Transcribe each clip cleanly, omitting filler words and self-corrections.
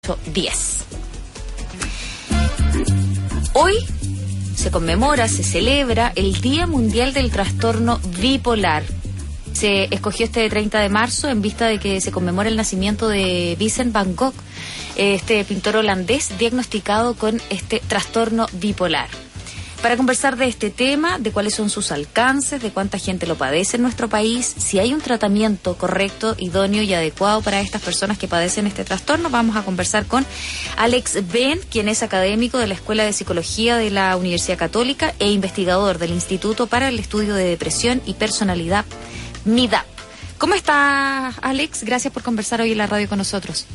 10. Hoy se conmemora, se celebra el Día Mundial del Trastorno Bipolar. Se escogió este 30 de marzo en vista de que se conmemora el nacimiento de Vincent van Gogh, este pintor holandés diagnosticado con este trastorno bipolar. Para conversar de este tema, de cuáles son sus alcances, de cuánta gente lo padece en nuestro país, si hay un tratamiento correcto, idóneo y adecuado para estas personas que padecen este trastorno, vamos a conversar con Alex Ben, quien es académico de la Escuela de Psicología de la Universidad Católica e investigador del Instituto para el Estudio de Depresión y Personalidad, MIDAP. ¿Cómo estás, Alex? Gracias por conversar hoy en la radio con nosotros.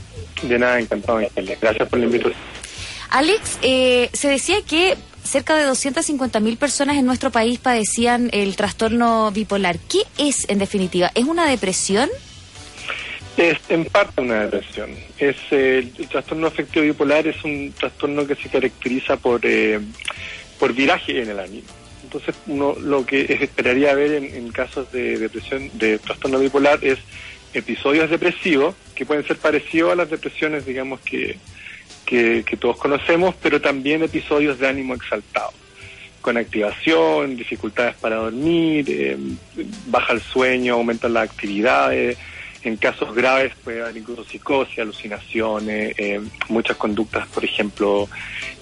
De nada, encantado, Ángeles. Gracias por la invitación. Alex, se decía que cerca de 250.000 personas en nuestro país padecían el trastorno bipolar. ¿Qué es, en definitiva? ¿Es una depresión? Es en parte una depresión. El trastorno afectivo bipolar es un trastorno que se caracteriza por viraje en el ánimo. Entonces, uno lo que esperaría ver en casos de depresión, de trastorno bipolar, es episodios depresivos que pueden ser parecidos a las depresiones, digamos, que todos conocemos, pero también episodios de ánimo exaltado, con activación, dificultades para dormir, baja el sueño, aumentan las actividades. En casos graves puede haber incluso psicosis, alucinaciones, muchas conductas, por ejemplo,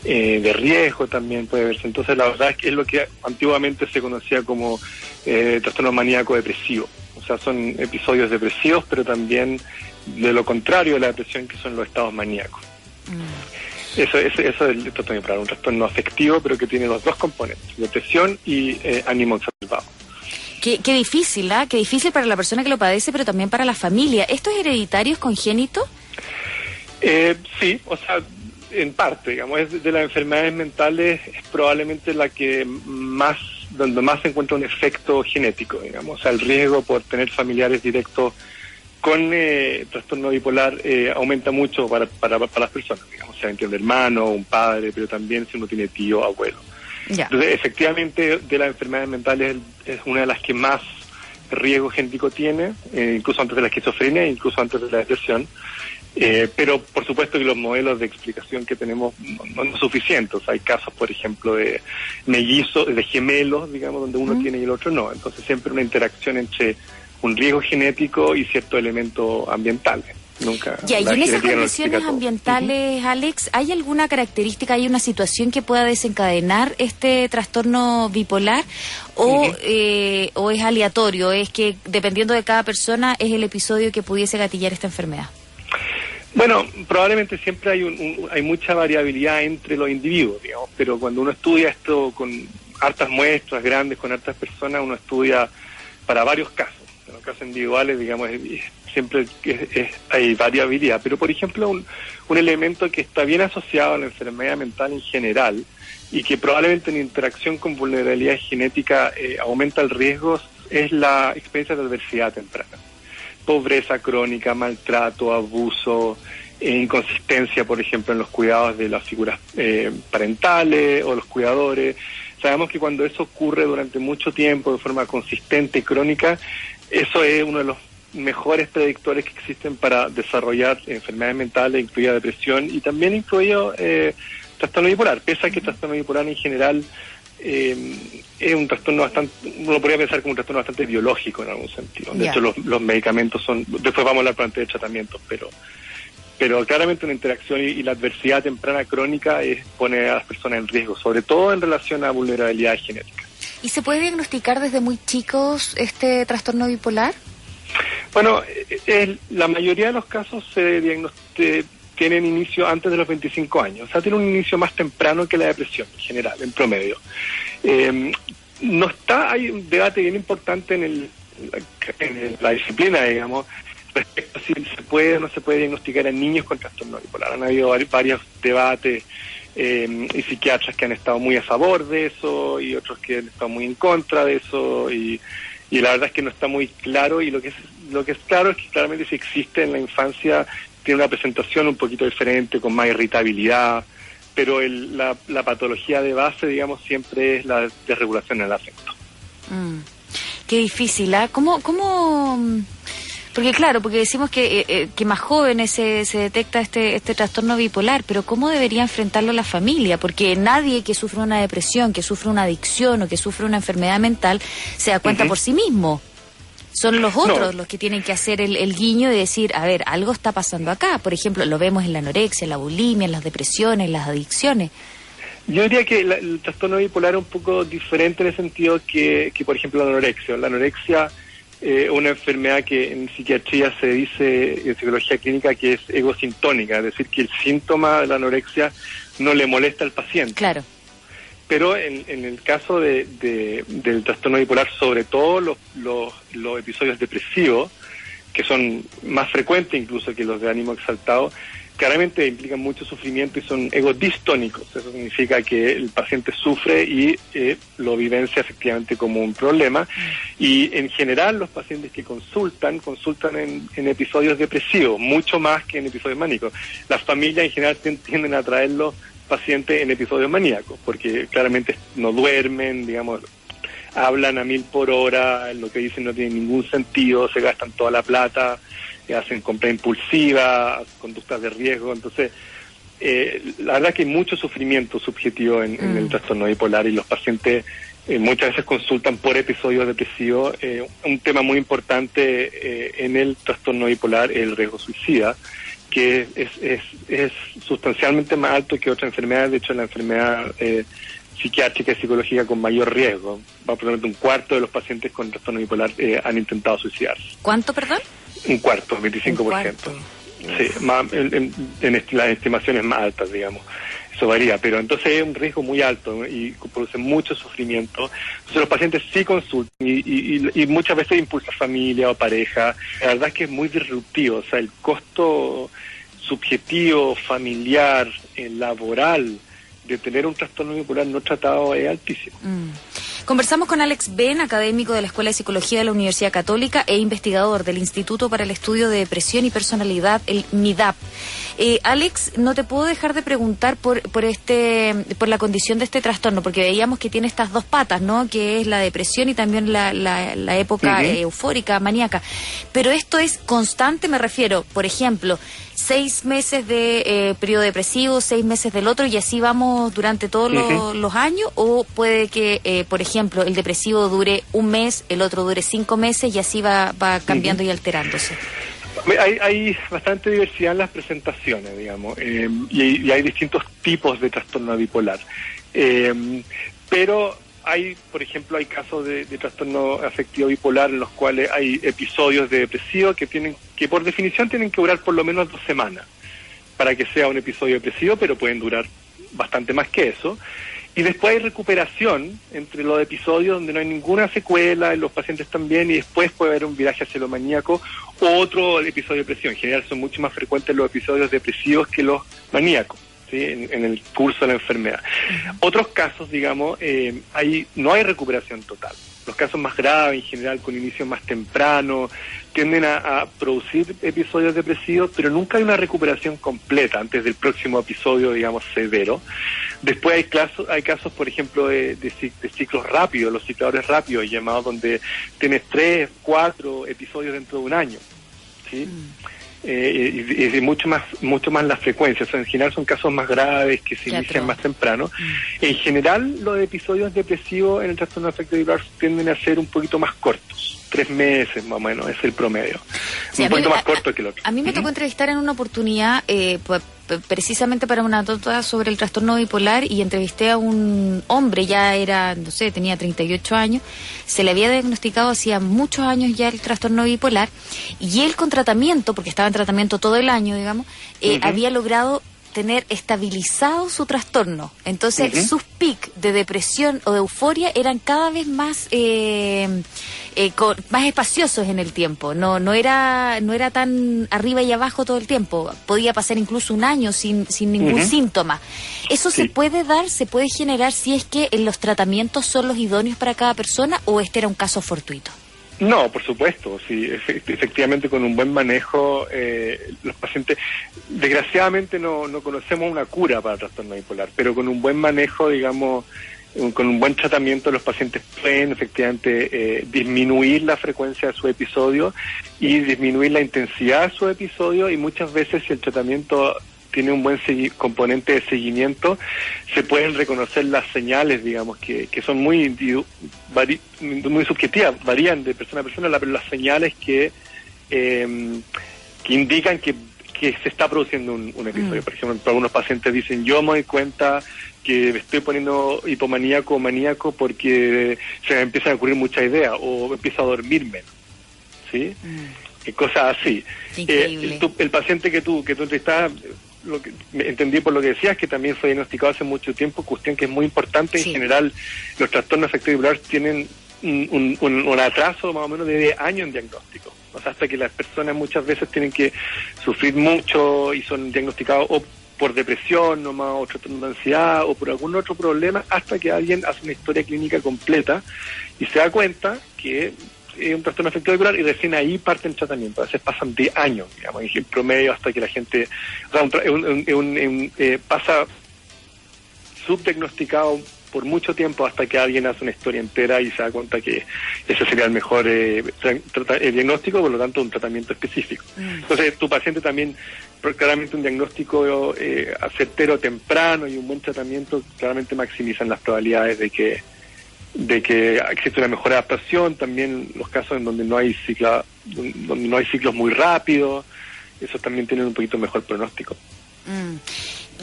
de riesgo también puede verse. Entonces, la verdad es que es lo que antiguamente se conocía como trastorno maníaco depresivo. O sea, son episodios depresivos, pero también de lo contrario de la depresión, que son los estados maníacos. Eso es el trastorno bipolar, un trastorno afectivo, pero que tiene los dos componentes, depresión y ánimo exacerbado. Qué difícil, ¿ah? Qué difícil para la persona que lo padece, pero también para la familia. ¿Esto es hereditario, es congénito? Sí, o sea, en parte, digamos, es de las enfermedades mentales, es probablemente la que donde más se encuentra un efecto genético, digamos. O sea, el riesgo por tener familiares directos con trastorno bipolar aumenta mucho para las personas, digamos, sea un hermano, un padre, pero también si uno tiene tío, abuelo. Ya. Entonces, efectivamente, de las enfermedades mentales es una de las que más riesgo genético tiene, incluso antes de la esquizofrenia, incluso antes de la depresión. Pero por supuesto que los modelos de explicación que tenemos no son suficientes. Hay casos, por ejemplo, de mellizos, de gemelos, digamos, donde uno tiene y el otro no. Entonces, siempre una interacción entre un riesgo genético y ciertos elementos ambientales. Nunca. Ya, y en esas condiciones ambientales, Alex, ¿hay alguna característica, hay una situación que pueda desencadenar este trastorno bipolar? ¿O es aleatorio? ¿Es que dependiendo de cada persona es el episodio que pudiese gatillar esta enfermedad? Bueno, probablemente siempre hay mucha variabilidad entre los individuos, digamos, pero cuando uno estudia esto con hartas muestras grandes, con hartas personas, uno estudia para varios casos. En los casos individuales, digamos, siempre hay variabilidad, pero por ejemplo un elemento que está bien asociado a la enfermedad mental en general y que probablemente en interacción con vulnerabilidad genética aumenta el riesgo es la experiencia de adversidad temprana. Pobreza crónica, maltrato, abuso, inconsistencia, por ejemplo, en los cuidados de las figuras parentales o los cuidadores. Sabemos que cuando eso ocurre durante mucho tiempo, de forma consistente y crónica, eso es uno de los mejores predictores que existen para desarrollar enfermedades mentales, incluida depresión y también incluido trastorno bipolar, pese a que el trastorno bipolar en general es un trastorno bastante, uno podría pensar como un trastorno bastante biológico en algún sentido. De hecho, los medicamentos son, después vamos a hablar de tratamientos, pero claramente una interacción y la adversidad temprana crónica pone a las personas en riesgo, sobre todo en relación a vulnerabilidad genética. ¿Y se puede diagnosticar desde muy chicos este trastorno bipolar? Bueno, la mayoría de los casos tienen inicio antes de los 25 años, o sea, tiene un inicio más temprano que la depresión en general, en promedio. Hay un debate bien importante en la disciplina, digamos, respecto a si se puede o no se puede diagnosticar en niños con trastorno bipolar. Han habido varios debates y psiquiatras que han estado muy a favor de eso y otros que han estado muy en contra de eso y la verdad es que no está muy claro y lo que es claro es que claramente si existe en la infancia tiene una presentación un poquito diferente, con más irritabilidad, pero la patología de base, digamos, siempre es la desregulación en el afecto. Qué difícil, ¿ah? ¿Cómo Porque claro, porque decimos que más jóvenes se detecta este trastorno bipolar, pero ¿cómo debería enfrentarlo la familia? Porque nadie que sufre una depresión, que sufre una adicción o que sufre una enfermedad mental se da cuenta por sí mismo. Son los otros los que tienen que hacer el guiño y decir, a ver, algo está pasando acá. Por ejemplo, lo vemos en la anorexia, en la bulimia, en las depresiones, en las adicciones. Yo diría que el trastorno bipolar es un poco diferente en el sentido que por ejemplo, la anorexia. La anorexia es una enfermedad que en psiquiatría se dice, en psicología clínica, que es egosintónica, es decir, que el síntoma de la anorexia no le molesta al paciente. Claro. Pero en el caso del trastorno bipolar, sobre todo los episodios depresivos, que son más frecuentes incluso que los de ánimo exaltado, claramente implican mucho sufrimiento y son egodistónicos. Eso significa que el paciente sufre y lo vivencia efectivamente como un problema. Y en general los pacientes que consultan en episodios depresivos, mucho más que en episodios maníacos. Las familias en general tienden a traerlos pacientes en episodios maníacos, porque claramente no duermen, digamos, hablan a 1000 por hora, lo que dicen no tiene ningún sentido, se gastan toda la plata, hacen compra impulsiva, conductas de riesgo. Entonces, la verdad es que hay mucho sufrimiento subjetivo en el trastorno bipolar y los pacientes muchas veces consultan por episodios depresivos. Un tema muy importante en el trastorno bipolar es el riesgo suicida, que es sustancialmente más alto que otras enfermedades. De hecho, la enfermedad psiquiátrica y psicológica con mayor riesgo. Probablemente un cuarto de los pacientes con trastorno bipolar han intentado suicidarse. ¿Cuánto, perdón? Un cuarto, 25%. Un cuarto. Sí, más, en las estimaciones más altas, digamos. Eso varía, pero entonces es un riesgo muy alto, ¿no? Y produce mucho sufrimiento. Entonces los pacientes sí consultan y muchas veces impulsa familia o pareja. La verdad es que es muy disruptivo, o sea, el costo subjetivo, familiar, laboral de tener un trastorno bipolar no tratado es altísimo. Conversamos con Alex Ben, académico de la Escuela de Psicología de la Universidad Católica e investigador del Instituto para el Estudio de Depresión y Personalidad, el MIDAP. Alex, no te puedo dejar de preguntar por la condición de este trastorno, porque veíamos que tiene estas dos patas, ¿no? Que es la depresión y también la época eufórica, maníaca. Pero esto es constante, me refiero, por ejemplo, 6 meses de periodo depresivo, 6 meses del otro, y así vamos durante todos los años, o puede que, por ejemplo, el depresivo dure un mes, el otro dure 5 meses y así va cambiando y alterándose. Hay bastante diversidad en las presentaciones, digamos, y hay distintos tipos de trastorno bipolar. Pero por ejemplo, hay casos de trastorno afectivo bipolar en los cuales hay episodios de depresivo que por definición tienen que durar por lo menos 2 semanas para que sea un episodio depresivo, pero pueden durar bastante más que eso. Y después hay recuperación entre los episodios donde no hay ninguna secuela, en los pacientes también, y después puede haber un viraje hacia lo maníaco o otro episodio de depresión. En general son mucho más frecuentes los episodios depresivos que los maníacos, ¿sí? en el curso de la enfermedad. Otros casos, digamos, no hay recuperación total. Los casos más graves, en general, con inicio más temprano, tienden a producir episodios depresivos, pero nunca hay una recuperación completa antes del próximo episodio, digamos, severo. Después hay casos, por ejemplo, de ciclos rápidos, los cicladores rápidos, llamados, donde tienes 3, 4 episodios dentro de un año, ¿sí? Y mucho más la frecuencia. O sea, en general son casos más graves que se inician más temprano. En general, los episodios depresivos en el trastorno afectivo bipolar tienden a ser un poquito más cortos. 3 meses más o menos es el promedio. Sí, un poquito más corto que el otro. A mí me tocó entrevistar en una oportunidad precisamente para una nota sobre el trastorno bipolar, y entrevisté a un hombre, ya era, no sé, tenía 38 años, se le había diagnosticado hacía muchos años ya el trastorno bipolar, y él con tratamiento, porque estaba en tratamiento todo el año, digamos, había logrado tener estabilizado su trastorno. Entonces sus pics de depresión o de euforia eran cada vez más más espaciosos en el tiempo. No era tan arriba y abajo todo el tiempo. Podía pasar incluso un año sin ningún síntoma. ¿Eso se puede dar, se puede generar si es que los tratamientos son los idóneos para cada persona, o este era un caso fortuito? No, por supuesto, sí, efectivamente con un buen manejo, los pacientes, desgraciadamente no conocemos una cura para el trastorno bipolar, pero con un buen manejo, digamos, con un buen tratamiento los pacientes pueden efectivamente disminuir la frecuencia de su episodio y disminuir la intensidad de su episodio, y muchas veces si el tratamiento tiene un buen componente de seguimiento, se pueden reconocer las señales, digamos, que son muy subjetivas, varían de persona a persona, pero las señales que indican que se está produciendo un episodio. Por ejemplo, algunos pacientes dicen, yo me doy cuenta que me estoy poniendo hipomaníaco o maníaco porque se me empiezan a ocurrir muchas ideas o empiezo a dormir menos, ¿sí? Cosas así. El paciente que tú entrevistabas, lo que entendí por lo que decías, que también fue diagnosticado hace mucho tiempo, cuestión que es muy importante. En general, los trastornos afectivos bipolares tienen un atraso más o menos de 10 años en diagnóstico. O sea, hasta que las personas muchas veces tienen que sufrir mucho y son diagnosticados o por depresión nomás, o trastorno de ansiedad, o por algún otro problema, hasta que alguien hace una historia clínica completa y se da cuenta que es un trastorno afectivo bipolar, y recién ahí parte el tratamiento. A veces pasan 10 años, digamos, en promedio, hasta que la gente, o sea, pasa subdiagnosticado por mucho tiempo hasta que alguien hace una historia entera y se da cuenta que ese sería el mejor diagnóstico, por lo tanto un tratamiento específico. Entonces tu paciente también, claramente un diagnóstico certero temprano y un buen tratamiento claramente maximizan las probabilidades de que existe una mejor adaptación. También los casos en donde no hay ciclos muy rápidos, esos también tienen un poquito mejor pronóstico.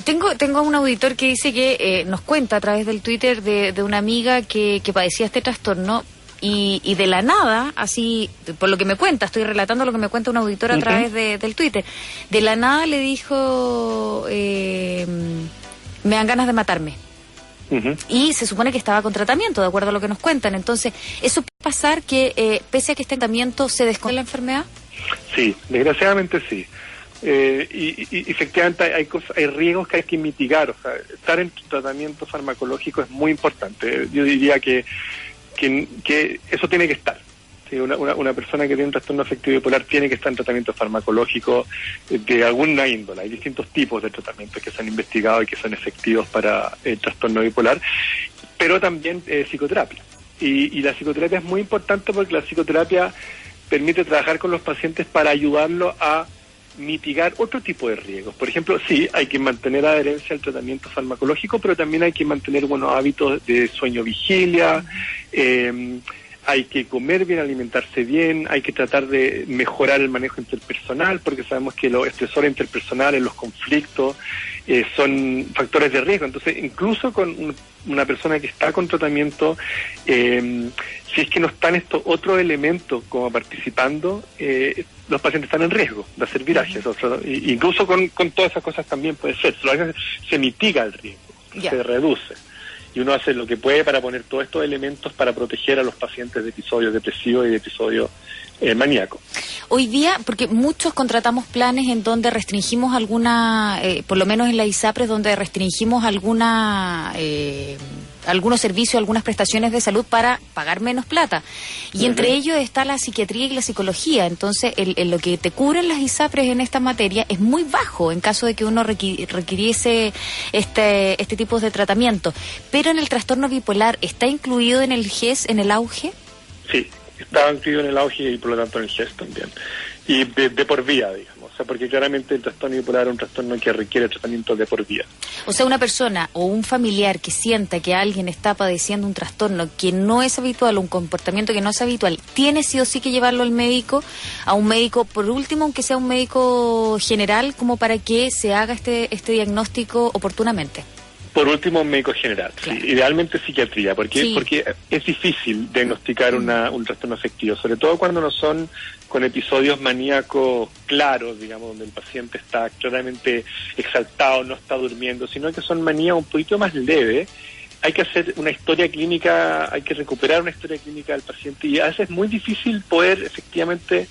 Tengo un auditor que dice que nos cuenta a través del Twitter de una amiga que padecía este trastorno y de la nada, así, por lo que me cuenta, estoy relatando lo que me cuenta un auditor a través del Twitter, de la nada le dijo, me dan ganas de matarme. Y se supone que estaba con tratamiento, de acuerdo a lo que nos cuentan. Entonces, ¿eso puede pasar que pese a que este tratamiento se desconoce la enfermedad? Sí, desgraciadamente sí. Y efectivamente hay riesgos que hay que mitigar. O sea, estar en tratamiento farmacológico es muy importante. Yo diría que eso tiene que estar. ¿Sí? Una persona que tiene un trastorno afectivo bipolar tiene que estar en tratamiento farmacológico de alguna índole. Hay distintos tipos de tratamientos que se han investigado y que son efectivos para el trastorno bipolar, pero también psicoterapia. Y la psicoterapia es muy importante porque la psicoterapia permite trabajar con los pacientes para ayudarlos a mitigar otro tipo de riesgos. Por ejemplo, sí, hay que mantener adherencia al tratamiento farmacológico, pero también hay que mantener buenos hábitos de sueño-vigilia, hay que comer bien, alimentarse bien, hay que tratar de mejorar el manejo interpersonal, porque sabemos que los estresores interpersonales, los conflictos, son factores de riesgo. Entonces, incluso con una persona que está con tratamiento, si es que no están estos otros elementos como participando, los pacientes están en riesgo de hacer virajes. Incluso con todas esas cosas también puede ser. Se mitiga el riesgo, se reduce. Y uno hace lo que puede para poner todos estos elementos para proteger a los pacientes de episodios depresivos y de episodios maníacos. Hoy día, porque muchos contratamos planes en donde restringimos alguna, por lo menos en la ISAPRES, donde restringimos algunos servicios, algunas prestaciones de salud para pagar menos plata. Y entre ellos está la psiquiatría y la psicología. Entonces, lo que te cubren las ISAPRES en esta materia es muy bajo en caso de que uno requiriese este tipo de tratamiento. Pero en el trastorno bipolar, ¿está incluido en el GES, en el auge? Sí, estaba incluido en el auge y por lo tanto en el GES también. Y de por vía, digamos. O sea, porque claramente el trastorno bipolar es un trastorno que requiere tratamiento de por vía. O sea, una persona o un familiar que sienta que alguien está padeciendo un trastorno que no es habitual, un comportamiento que no es habitual, tiene sí o sí que llevarlo al médico, a un médico, por último, aunque sea un médico general, como para que se haga este diagnóstico oportunamente. Por último, un médico general, claro. Sí, idealmente psiquiatría, porque es difícil diagnosticar un trastorno afectivo, sobre todo cuando no son con episodios maníacos claros, digamos, donde el paciente está claramente exaltado, no está durmiendo, sino que son manías un poquito más leves. Hay que hacer una historia clínica, hay que recuperar una historia clínica del paciente, y a veces es muy difícil poder efectivamente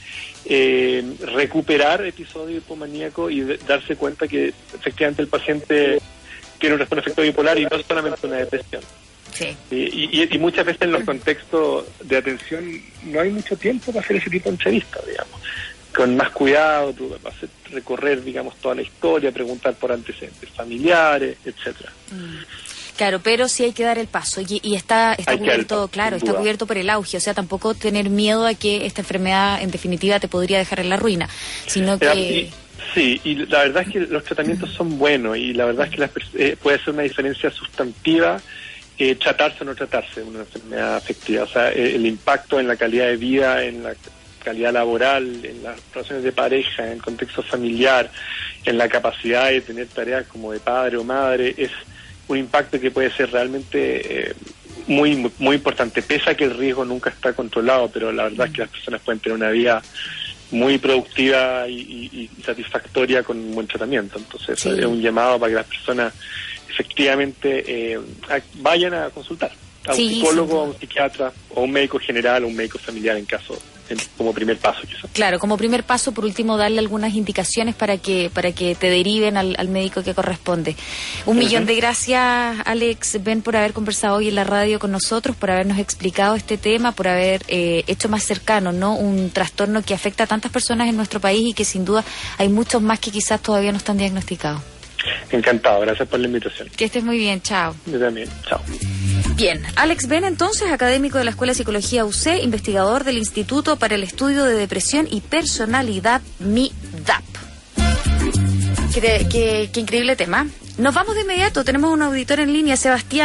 recuperar episodios hipomaníacos y darse cuenta que efectivamente el paciente tiene un trastorno afectivo bipolar y no solamente una depresión. Sí. Y muchas veces en los contextos de atención no hay mucho tiempo para hacer ese tipo de entrevistas, digamos. Con más cuidado, tú vas a recorrer, digamos, toda la historia, preguntar por antecedentes familiares, etcétera. Claro, pero sí hay que dar el paso y está cubierto, claro, está cubierto por el auge, o sea, tampoco tener miedo a que esta enfermedad en definitiva te podría dejar en la ruina, sino que... Sí, y la verdad es que los tratamientos son buenos y la verdad es que puede ser una diferencia sustantiva tratarse o no tratarse una enfermedad afectiva. O sea, el impacto en la calidad de vida, en la calidad laboral, en las relaciones de pareja, en el contexto familiar, en la capacidad de tener tareas como de padre o madre, es un impacto que puede ser realmente muy, muy importante, pese a que el riesgo nunca está controlado, pero la verdad es que las personas pueden tener una vida muy productiva y satisfactoria con un buen tratamiento. Entonces, sí, es un llamado para que las personas efectivamente vayan a consultar a un psicólogo, a un psiquiatra, o a un médico general, o un médico familiar como primer paso, quizás. Claro, como primer paso, por último, darle algunas indicaciones para que te deriven al médico que corresponde. Un millón de gracias, Alex Ben, por haber conversado hoy en la radio con nosotros, por habernos explicado este tema, por haber hecho más cercano, ¿no?, un trastorno que afecta a tantas personas en nuestro país y que sin duda hay muchos más que quizás todavía no están diagnosticados. Encantado, gracias por la invitación. Que estés muy bien, chao. Yo también, chao. Bien, Alex Ben, entonces, académico de la Escuela de Psicología UC, investigador del Instituto para el Estudio de Depresión y Personalidad, MIDAP. Qué increíble tema. Nos vamos de inmediato, tenemos un auditor en línea, Sebastián.